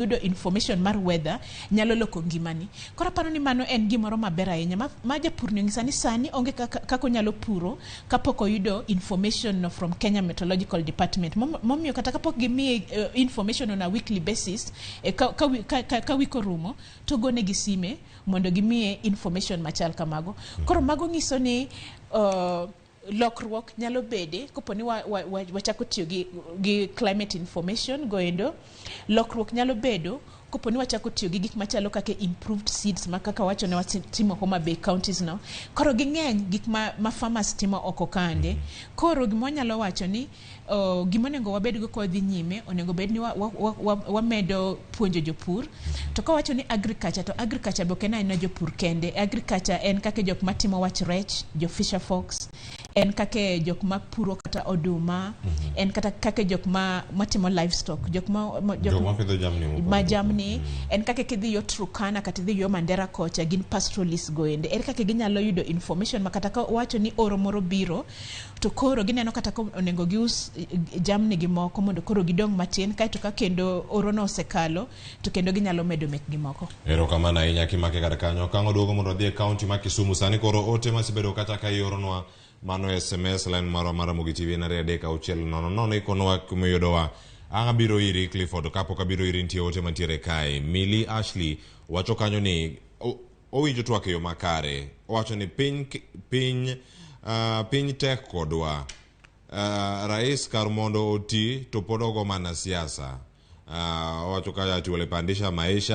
yudo information mar weather nyalo loko ngimani. Koro paro ni mano en gimoro maber ahinya ma japur ni ng'isa ni sani onge kako nyalo puro kapok oyudo information no from Kenya Meteorological Department. Momiyo kata kapok gimiye information on a weekly basis ka wiko rumo to gone gi sime mondo gimiye information machal kamago. Koro mago ng'iso ni lokruok nyalo bede koponi wachako tiyo gi climate information goendo. Lokruok nyalo bedo koponi wachako tiyo gi gik machalo kaka improved seeds ma kaka wacho ne watimo Homa Bay counties no. Koro ging'eny gik ma farmers timo oko kande. Koro gima nyalo wacho ni gima onego wabed go kodhi nyime onego bed ni wamedo puonjo jopur. To ka wacho ni agriculture, to agriculture be ok en jopur kende. Agriculture en kaka jok matimo wach rech, jo fisher folks, en kake jok ma puro kata oduma, en kaka jok matimo livestock, jok ma pidho jamni, en kake kidhi yo Turkana kata idhi yo Mandera kocha gin pastoralists goende. En kake ginyalo yudo information makata ka wacho ni oro moro biro to koro gineno kata onego gius jamni gi moko mondo koro gidong matin kaito ka kendo oro no osekalo to kendo ginyalo medo mek gi moko. Erokamano ahinya kimake kata kanyo kango duogo mondo dhi e county ma Kisumu sani koro ote masibedo kata ka ioronwa mano SMS line maro Ramogi TV na redeka auchiel nono ikonwa kumiyudowa anga biro iri Clifford kapo ka biro iri ntie ote mantiere kae. Mili Ashley wacho kanyo ni owinjo twak yo makare, wacho ni piny tek kodwa, rais kar mondo oti to podogo mana siasa, wacho kaya tuwele pandisha maisha